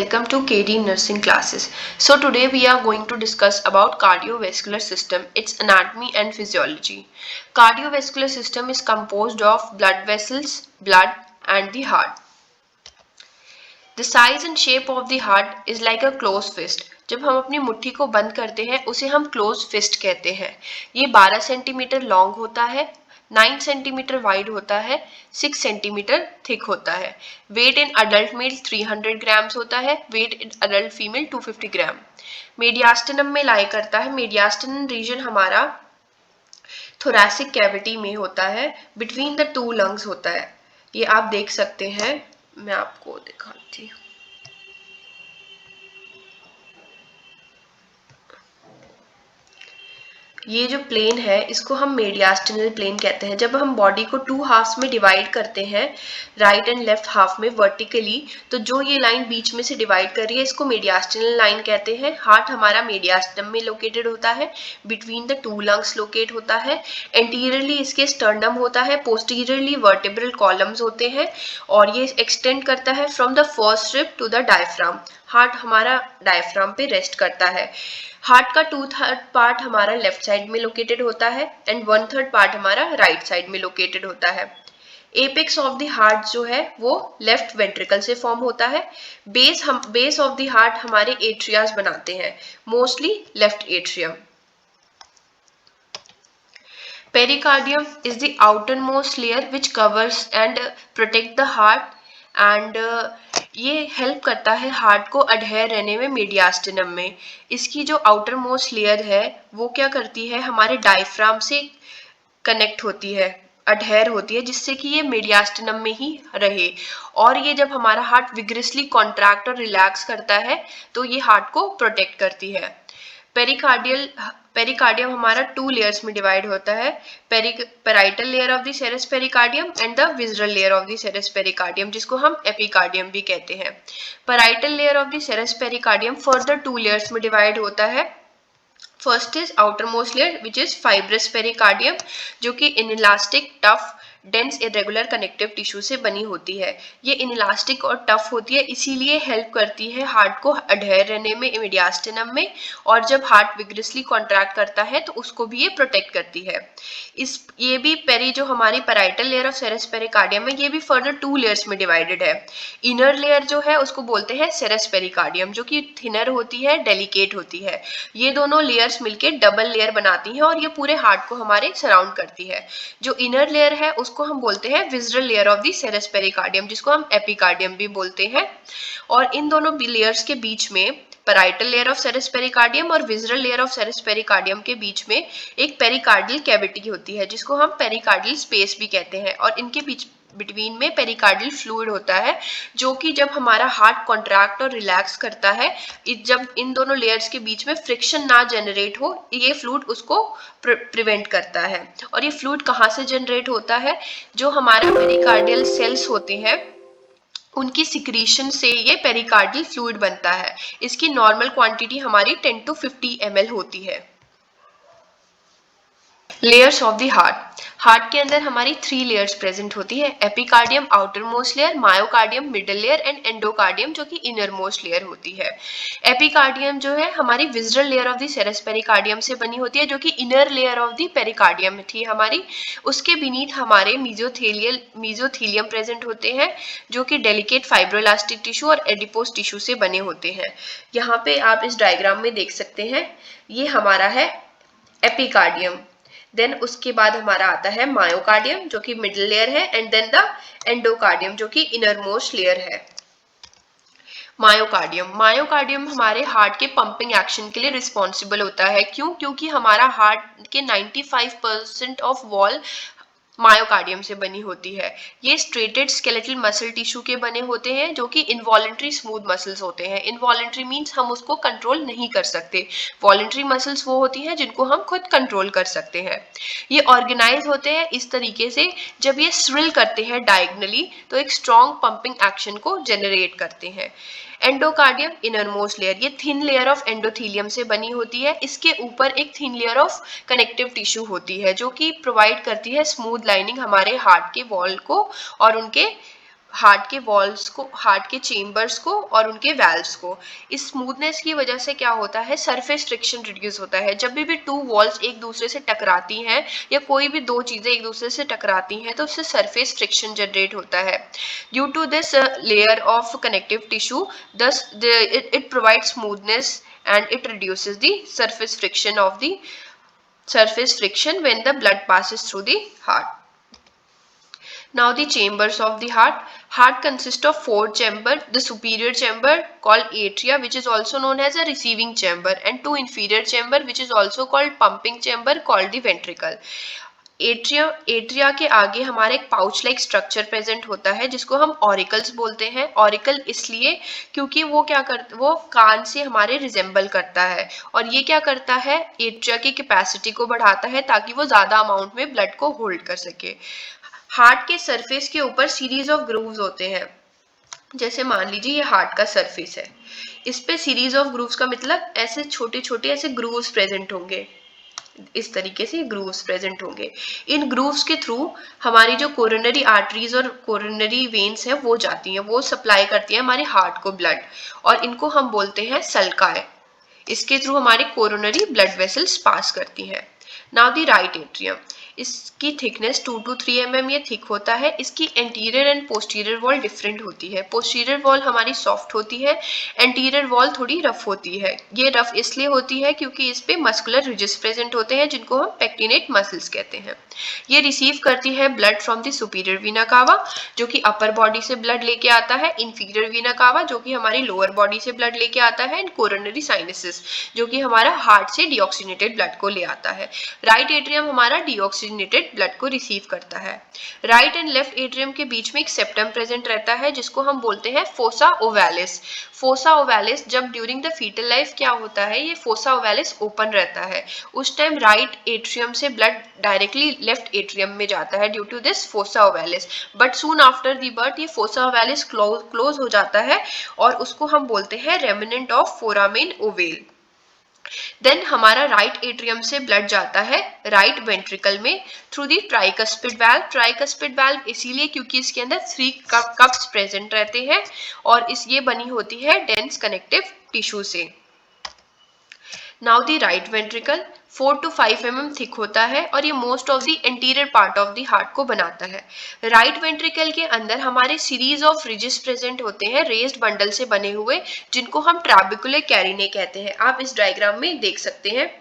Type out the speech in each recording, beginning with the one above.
welcome to KD Nursing classes. So today we are going to discuss about cardiovascular system, its anatomy and physiology. Cardiovascular system is composed of blood vessels, blood and the heart. The size and shape of the heart is like a closed fist. जब हम अपनी मुट्ठी को बंद करते हैं उसे हम क्लोज फिस्ट कहते हैं. ये 12 सेंटीमीटर लॉन्ग होता है, 9 सेंटीमीटर वाइड होता है, 6 सेंटीमीटर थिक होता है. Weight in adult male 300 grams होता है, weight in adult female 250 gram. Mediastinum में लाई करता है. मीडियास्टिनम रीजन हमारा थोरैसिक कैविटी में होता है, बिटवीन द टू लंग्स होता है. ये आप देख सकते हैं, मैं आपको दिखाती हूँ. ये जो प्लेन है इसको हम मीडियास्टिनल प्लेन कहते हैं. जब हम बॉडी को टू हाफ्स में डिवाइड करते हैं, राइट एंड लेफ्ट हाफ में वर्टिकली, तो जो ये लाइन बीच में से डिवाइड कर रही है इसको मीडियास्टिनल लाइन कहते हैं. हार्ट हमारा मीडियास्टिनम में लोकेटेड होता है, between the two lungs locate होता है. एंटीरियरली इसके स्टर्नम होता है, पोस्टीरियरली वर्टेब्रल कॉलम्स होते हैं और ये एक्सटेंड करता है from the first rib to the diaphragm. Heart हमारा डायफ्राम पे रेस्ट करता है. हार्ट का 2/3 पार्ट हमारा लेफ्ट साइड में लोकेटेड होता है एंड 1/3 पार्ट हमारा राइट साइड में लोकेटेड होता है. एपेक्स ऑफ द हार्ट जो है वो लेफ्ट वेंट्रिकल से फॉर्म होता है. बेस ऑफ द हार्ट हमारे एट्रियाज बनाते हैं, mostly left atrium. Pericardium is the outermost layer which covers and protect the heart and ये हेल्प करता है हार्ट को अडहेयर रहने में मीडियास्टिनम में. इसकी जो आउटर मोस्ट लेयर है वो क्या करती है, हमारे डायफ्राम से कनेक्ट होती है, अडहेयर होती है, जिससे कि ये मीडियास्टिनम में ही रहे. और ये जब हमारा हार्ट विग्रेसली कॉन्ट्रैक्ट और रिलैक्स करता है तो ये हार्ट को प्रोटेक्ट करती है. पेरिकार्डियम हमारा 2 लेयर्स में डिवाइड होता है, parietal layer of the serous pericardium and the visceral layer of the serous pericardium, जिसको हम एपिकार्डियम भी कहते हैं. Parietal layer of the serous pericardium further 2 layers में डिवाइड होता है. First is outermost layer which is fibrous pericardium, जो कि inelastic, tough, dense irregular connective tissue से बनी होती है. ये इनइलास्टिक और टफ होती है, इसीलिए हेल्प करती है हार्ट को अडहेयर रहने में मीडियास्टिनम में, और जब हार्ट विग्रेसली कॉन्ट्रैक्ट करता है तो उसको भी ये प्रोटेक्ट करती है. ये भी जो हमारी पेराइटल लेयर ऑफ सेरस पेरिकार्डियम है, ये भी फर्दर 2 लेयर्स में डिवाइडेड है. इनर लेयर जो है उसको बोलते हैं सेरस पेरिकार्डियम, जो कि थिनर होती है, डेलिकेट होती है. ये दोनों लेयर्स मिलके डबल लेयर बनाती हैं और ये पूरे हार्ट को हमारे सराउंड करती है. जो इनर लेयर है उसको हम बोलते हैं visceral layer of the serous pericardium, जिसको हम एपिकार्डियम भी बोलते हैं. और इन दोनों लेयर्स के बीच में, पेराइटल लेयर ऑफ सेरस पेरिकार्डियम और विसरल लेयर ऑफ सेरस पेरिकार्डियम के बीच में एक पेरिकार्डियल कैविटी होती है, जिसको हम पेरिकार्डियल स्पेस भी कहते हैं. और इनके बीच बिटवीन में पेरिकार्डियल फ्लूइड होता है, जो कि जब हमारा हार्ट कॉन्ट्रैक्ट और रिलैक्स करता है, जब इन दोनों लेयर्स के बीच में फ्रिक्शन ना जनरेट हो, ये फ्लूइड उसको प्रिवेंट करता है. और ये फ्लूइड कहाँ से जनरेट होता है, जो हमारे पेरिकार्डियल सेल्स होते हैं उनकी सिक्रीशन से ये पेरिकार्डियल फ्लूइड बनता है. इसकी नॉर्मल क्वांटिटी हमारी 10 to 50 ml होती है. Layers of the heart. Heart के अंदर हमारी 3 लेयर्स प्रेजेंट होती है, epicardium outer most layer, myocardium middle layer and endocardium जो कि इनर मोस्ट लेयर होती है. एपिकार्डियम जो है हमारी visceral layer of the serous pericardium से बनी होती है, जो कि inner layer of the pericardium थी हमारी. उसके बीनीथ हमारे मीजोथीलियम प्रेजेंट होते हैं, जो कि डेलिकेट फाइब्रोइलास्टिक टिश्यू और एडिपोस टिश्यू से बने होते हैं. यहाँ पे आप इस डायग्राम में देख सकते हैं, ये हमारा है एपिकार्डियम. देन उसके बाद हमारा आता है मायोकार्डियम, जो कि मिडिल लेयर है, एंड देन द एंडोकार्डियम, जो कि इनर मोस्ट लेयर है. मायोकार्डियम हमारे हार्ट के पंपिंग एक्शन के लिए रिस्पॉन्सिबल होता है. क्यों? क्योंकि हमारा हार्ट के 95% ऑफ वॉल मायोकार्डियम से बनी होती है. ये स्ट्रेटेड स्केलेटल मसल टिश्यू के बने होते हैं, जो कि इनवॉलेंट्री स्मूथ मसल्स होते हैं. इनवॉलेंट्री मींस हम उसको कंट्रोल नहीं कर सकते. वॉलेंट्री मसल्स वो होती हैं जिनको हम खुद कंट्रोल कर सकते हैं. ये ऑर्गेनाइज होते हैं इस तरीके से, जब ये स्विल करते हैं डायगनली तो एक स्ट्रॉन्ग पंपिंग एक्शन को जनरेट करते हैं. एंडोकार्डियम इनर मोस्ट लेयर, ये थिन लेयर ऑफ एंडोथीलियम से बनी होती है. इसके ऊपर एक thin layer of connective tissue होती है, जो कि प्रोवाइड करती है स्मूथ लाइनिंग हमारे हार्ट के वॉल को और उनके हार्ट के वॉल्स को, हार्ट के चेम्बर्स को और उनके वैल्व्स को। इस स्मूथनेस की वजह से क्या होता है, सरफेस फ्रिक्शन रिड्यूस होता है। जब भी टू वॉल्स एक दूसरे से टकराती हैं या कोई भी दो चीजें एक दूसरे से टकराती हैं तो उससे सरफेस फ्रिक्शन जनरेट होता है। Due to this layer of connective tissue thus it provides smoothness and it reduces the surface friction when the blood passes through the heart. Now the chambers of the heart. Heart consists of four chambers. The superior chamber called atria, which is also known as a receiving chamber, and two inferior chamber, which is also called pumping chamber, called the ventricle. Atria के आगे हमारा एक pouch like structure present होता है जिसको हम auricles बोलते हैं। ऑरिकल इसलिए क्योंकि वो वो कान से हमारे रिजेंबल करता है और ये क्या करता है, एट्रिया की कैपेसिटी को बढ़ाता है ताकि वो ज्यादा अमाउंट में ब्लड को होल्ड कर सके। हार्ट के सरफेस के ऊपर सीरीज ऑफ ग्रूव्स होते हैं। जैसे मान लीजिए ये हार्ट का सरफेस है, इस पे सीरीज ऑफ ग्रूव्स का मतलब ऐसे छोटे छोटे ऐसे ग्रूव्स प्रेजेंट होंगे, इस तरीके से ग्रूव्स प्रेजेंट होंगे। इन ग्रूव्स के थ्रू हमारी जो कोरोनरी आर्टरीज और कोरोनरी वेन्स है वो जाती हैं, वो सप्लाई करती है हमारे हार्ट को ब्लड, और इनको हम बोलते हैं सल्काए। इसके थ्रू हमारी कोरोनरी ब्लड वेसल्स पास करती हैं। नाउ द राइट एट्रियम, इसकी थिकनेस 2 to 3 mm ये थिक होता है। इसकी anterior and posterior wall different होती है। पोस्टीरियर वॉल हमारी सॉफ्ट होती है, एंटीरियर वॉल थोड़ी रफ होती है। ये रफ इसलिए होती है क्योंकि इस पे मस्कुलर रिजेस प्रेजेंट होते हैं जिनको हम पेक्टिनेट मसल्स कहते हैं। ये रिसीव करती है blood from the superior vena कावा जो कि अपर बॉडी से ब्लड लेके आता है, इंफीरियर वीना कावा जो कि हमारी लोअर बॉडी से ब्लड लेके आता है, एंड कोरोनरी साइनसेस जो कि हमारा हार्ट से डीऑक्सीनेटेड ब्लड को ले आता है। राइट एट्रियम हमारा डीऑक्सीनेटेड ब्लड को रिसीव करता है। राइट एंड लेफ्ट एट्रियम के बीच में एक सेप्टम प्रेजेंट रहता है जिसको हम बोलते हैं फोसा ओवैलिस। फोसा ओवैलिस जब ड्यूरिंग द फीटल लाइफ क्या होता है, ये फोसा ओवैलिस ओपन रहता है, उस टाइम राइट एट्रियम से ब्लड डायरेक्टली लेफ्ट एट्रियम में जाता है due to this fossa ovalis. But soon after the birth ये फोसा ओवैलिस क्लोज हो जाता है और उसको हम बोलते हैं remnant of foramen ovale. Then हमारा राइट एट्रियम से ब्लड जाता है राइट वेंट्रिकल में through the tricuspid valve. Tricuspid valve इसीलिए क्योंकि इसके अंदर 3 कप्स प्रेजेंट रहते हैं और ये बनी होती है डेंस कनेक्टिव टिश्यू से। Now the right ventricle 4 to 5 mm thick होता है और ये most of the anterior part of the heart को बनाता है। राइट वेंट्रिकल के अंदर हमारे सीरीज ऑफ रिजेस प्रेजेंट होते हैं रेस्ड बंडल से बने हुए जिनको हम ट्रैबिकुलर कैरिने कहते हैं। आप इस डायग्राम में देख सकते हैं,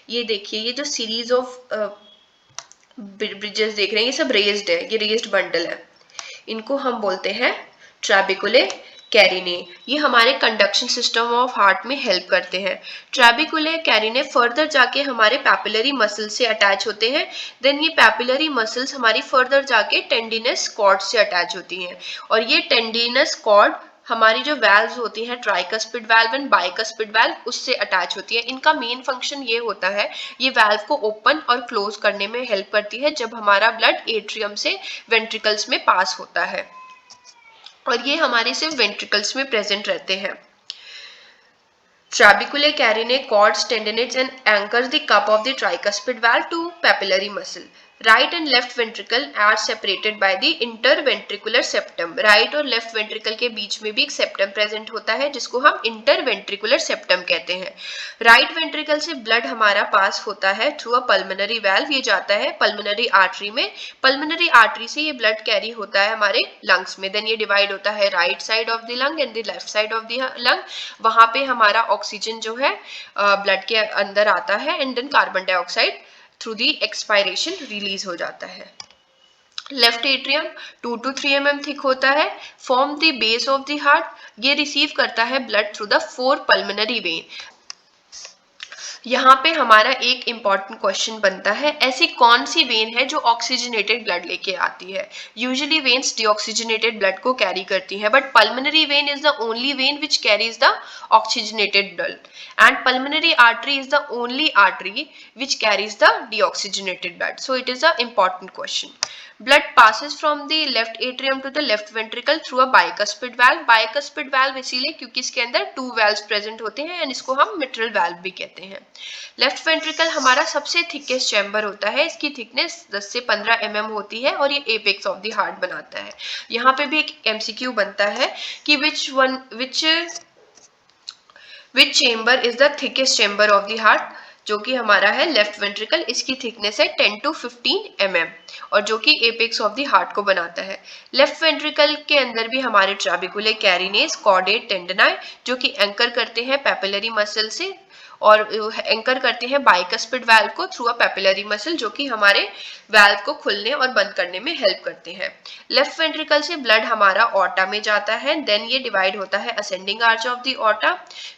ये देखिए ये जो सीरीज ऑफ ब्रिजेस देख रहे हैं ये सब रेस्ड है, ये रेस्ड बंडल है, इनको हम बोलते हैं ट्रैबिकुलर कैरिने। ये हमारे कंडक्शन सिस्टम ऑफ हार्ट में हेल्प करते हैं। ट्रैबिकुलर कैरिने फर्दर जाके हमारे पैपिलरी मसल से अटैच होते हैं। देन ये पैपिलरी मसल्स हमारी फर्दर जाके टेंडिनस कॉर्ड से अटैच होती हैं और ये टेंडिनस कॉर्ड हमारी जो वैल्व्स होती हैं tricuspid valve and bicuspid valve उससे अटैच होती है। इनका मेन फंक्शन ये होता है, ये वाल्व को ओपन और क्लोज करने में हेल्प करती है जब हमारा ब्लड एट्रियम से वेंट्रिकल्स में पास होता है और ये हमारे सिर्फ वेंट्रिकल्स में प्रेजेंट रहते हैं। Trabecular carinae cords, tendinates and anchors the cup of the tricuspid valve to papillary muscle. Right and left ventricle are separated by the interventricular septum. Right और left ventricle के बीच में भी एक septum present होता है जिसको हम interventricular septum कहते हैं। Right ventricle से blood हमारा पास होता है through a pulmonary valve, ये जाता है pulmonary artery में। pulmonary artery से ये blood carry होता है हमारे lungs में, then ये divide होता है right side of the lung and the left side of the lung। वहाँ पे हमारा ऑक्सीजन जो है ब्लड के अंदर आता है and then carbon dioxide through the expiration release हो जाता है। Left atrium 2 to 3 mm thick होता है, form the base of the heart. ये रिसीव करता है blood through the 4 pulmonary vein. यहाँ पे हमारा एक इम्पॉर्टेंट क्वेश्चन बनता है, ऐसी कौन सी वेन है जो ऑक्सीजनेटेड ब्लड लेके आती है। यूजुअली वेन्स डीऑक्सीजनेटेड ब्लड को कैरी करती हैं but pulmonary vein is the only when which carries the oxygenated blood and pulmonary artery is the only artery which carries the deoxygenated blood. So it is a important question. Blood passes from the left atrium to the left ventricle through a bicuspid valve. Bicuspid valve इसीलिए क्योंकि इसके अंदर 2 valves present होते हैं and इसको हम mitral valve भी कहते हैं. लेफ्ट वेंट्रिकल हमारा सबसे थिकेस्ट चैम्बर होता है. इसकी थिकनेस 10 से 15 mm होती है और ये एपेक्स ऑफ द हार्ट बनाता है. यहाँ पे भी एक MCQ बनता है कि which chamber is the thickest chamber of the heart, जो कि हमारा है लेफ्ट वेंट्रिकल. इसकी थिकनेस है 10 to 15 mm और जो कि एपेक्स ऑफ द हार्ट को बनाता है. लेफ्ट वेंट्रिकल के अंदर भी हमारे ट्राबिकुलर कैरिनेस, कॉर्डेट टेंडनाई जो कि एंकर करते हैं पैपिलरी मसल से और एंकर करते हैं बाइकस्पिड वाल्व को थ्रू अ पैपिलरी मसल जो कि हमारे वाल्व को खुलने और बंद करने में हेल्प करते हैं. लेफ्ट वेंट्रिकल से ब्लड हमारा ऑर्टा में जाता है. देन ये डिवाइड होता है ascending arch of the aorta,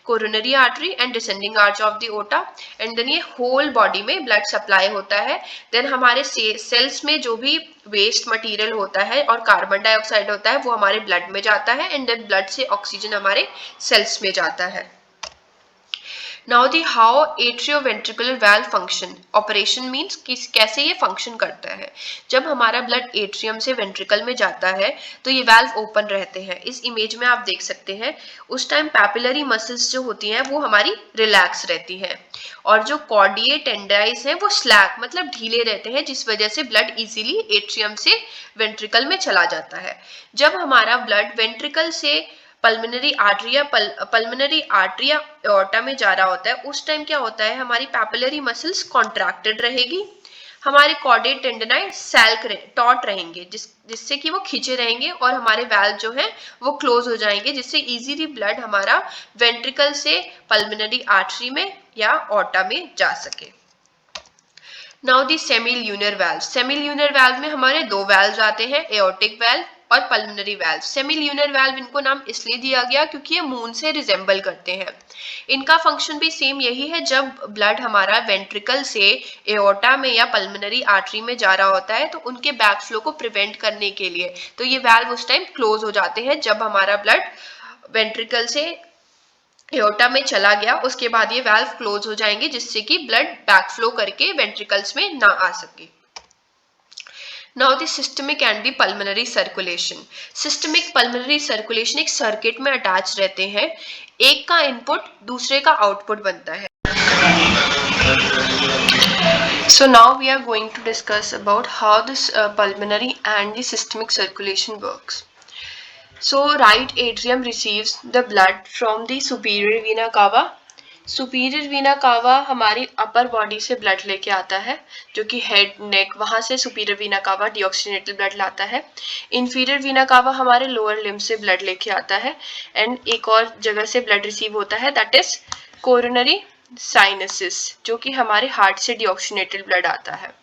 coronary artery and descending arch of the aorta and then ये होल बॉडी में ब्लड सप्लाई होता है. देन हमारे सेल्स में जो भी वेस्ट मटेरियल होता है और कार्बन डाइऑक्साइड होता है वो हमारे ब्लड में जाता है एंड देन ब्लड से ऑक्सीजन हमारे सेल्स में जाता है. Now the how atrioventricular valve function. Operation means कैसे ये फंक्शन करता है. जब हमारा ब्लड एट्रियम से वेंट्रिकल में जाता है तो ये वाल्व ओपन रहते हैं. इस इमेज में आप देख सकते हैं उस टाइम पैपिलरी मसल्स जो होती हैं वो हमारी रिलैक्स रहती हैं और जो कॉर्डिए टेंडाइस हैं वो स्लैक मतलब ढीले रहते हैं जिस वजह से ब्लड इजीली एट्रियम से वेंट्रिकल में चला जाता है. जब हमारा ब्लड वेंट्रिकल से पल्मोनरी आर्टरी या एओर्टा में जा रहा होता है उस टाइम क्या होता है हमारी पैपिलरी मसल्स कॉन्ट्रैक्टेड रहेगी, हमारे कॉर्डेट टेंडनाई टॉट रहेंगे जिससे कि वो खींचे रहेंगे और हमारे वाल्व जो है वो क्लोज हो जाएंगे जिससे इजीली ब्लड हमारा वेंट्रिकल से पल्मोनरी आर्टरी में या ऑर्टा में जा सके. Now the सेमील्यूनर valve. सेमील्यूनर वाल्व में हमारे दो वाल्व आते हैं, एओर्टिक वाल्व और पल्मोनरी वाल्व. सेमील्यूनर वाल्व इनको नाम इसलिए दिया गया क्योंकि ये मून से रिजेंबल करते हैं. इनका फंक्शन भी सेम यही है. जब ब्लड हमारा वेंट्रिकल से एओर्टा में या पल्मोनरी आर्टरी में जा रहा होता है तो उनके बैक फ्लो को प्रिवेंट करने के लिए तो ये वाल्व उस टाइम क्लोज हो जाते हैं. जब हमारा ब्लड वेंट्रिकल से एओर्टा में चला गया उसके बाद ये वाल्व क्लोज हो जाएंगे जिससे कि ब्लड बैक फ्लो करके वेंट्रिकल्स में ना आ सके. Now the systemic and the pulmonary circulation. Systemic pulmonary circulation एक सर्किट में अटैच रहते हैं. एक का इनपुट दूसरे का आउटपुट बनता है. So now we are going to discuss about how this pulmonary and the systemic circulation works. So right atrium receives the blood from the superior vena cava. Superior vena कावा हमारी upper body से blood लेके आता है जो कि head neck वहां से सुपीरियर वीना कावा डीऑक्सीजनेटेड ब्लड लाता है. इंफीरियर वीना कावा हमारे लोअर लिम्ब से ब्लड लेके आता है एंड एक और जगह से ब्लड रिसीव होता है दैट इज कोरोनरी साइनसिस जो कि हमारे हार्ट से डीऑक्सीजनेटेड ब्लड आता है.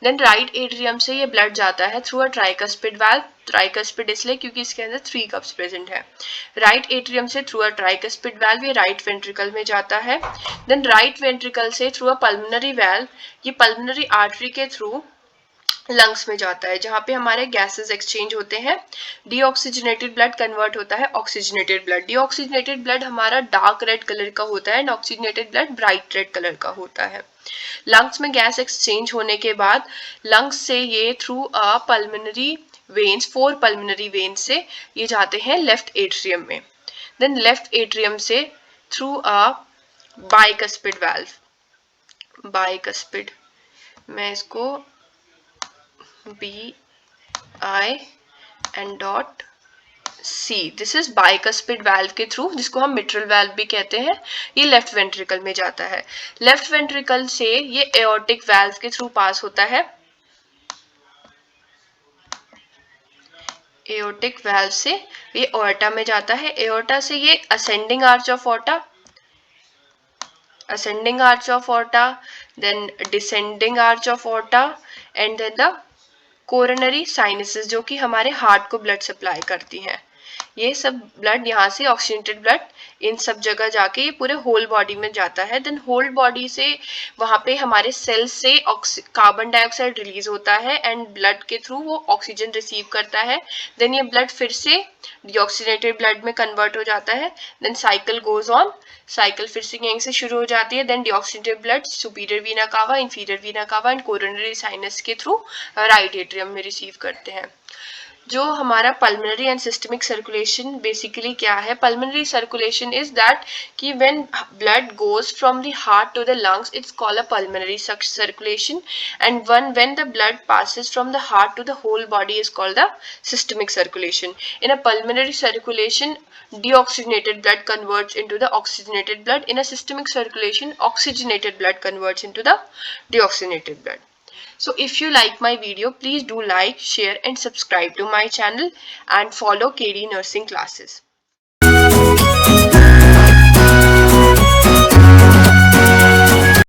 देन राइट एट्रियम से ये ब्लड जाता है through a tricuspid valve. Tricuspid इसलिए क्योंकि इसके अंदर 3 कप्स प्रेजेंट है. राइट एट्रियम से थ्रू अ ट्राइकस्पिड वाल्व ये राइट वेंट्रिकल में जाता है. देन राइट वेंट्रिकल से थ्रू अ पल्मोनरी वाल्व ये पल्मोनरी आर्टरी के थ्रू लंग्स में जाता है जहाँ पे हमारे गैसेस एक्सचेंज होते हैं. डीऑक्सीजनेटेड ब्लड कन्वर्ट होता है ऑक्सीजनेटेड ब्लड. डीऑक्सीजनेटेड ब्लड हमारा डार्क रेड कलर का होता है and oxygenated blood bright red colour का होता है. लंग्स में गैस एक्सचेंज होने के बाद लंग्स से ये through a pulmonary veins 4 pulmonary veins से ये जाते हैं लेफ्ट एट्रियम में. देन लेफ्ट एट्रियम से through a bicuspid valve. Bicuspid मैं इसको BI and dot C. This is bicuspid valve के थ्रू जिसको हम मिट्रल वाल्व भी कहते हैं. ये लेफ्ट वेंट्रिकल में जाता है. लेफ्ट वेंट्रिकल से ये एओर्टिक वाल्व के थ्रू पास होता है. एओर्टिक वाल्व से ये ऑर्टा में जाता है. एओर्टा से ये ascending arch of aorta, ascending arch of aorta, then descending arch of aorta and then the coronary sinuses जो कि हमारे हार्ट को ब्लड सप्लाई करती हैं. ये सब ब्लड यहाँ से ऑक्सीजनेटेड ब्लड इन सब जगह जाके ये पूरे होल बॉडी में जाता है। देन होल बॉडी से वहां पे हमारे सेल्स से कार्बन डाइऑक्साइड रिलीज होता है एंड ब्लड के थ्रू वो ऑक्सीजन रिसीव करता है। देन ये ब्लड फिर से डीऑक्सीजनेटेड ब्लड में कन्वर्ट हो जाता है। Then cycle goes on, cycle फिर से यहीं से शुरू हो जाती है। Then deoxygenated blood superior vena cava, inferior vena cava and coronary sinus के थ्रू राइट एट्रियम में रिसीव करते हैं। जो हमारा pulmonary and systemic circulation basically क्या है? पल्मोनरी सर्कुलेशन इज दैट कि when blood goes from the heart to the lungs it's called a pulmonary circulation and when the blood passes from the heart to the whole body is called the systemic circulation. In a pulmonary circulation, deoxygenated blood converts into the oxygenated blood. In a systemic circulation, oxygenated blood converts into the deoxygenated blood. So if you like my video, please do like, share and subscribe to my channel and follow KD Nursing classes.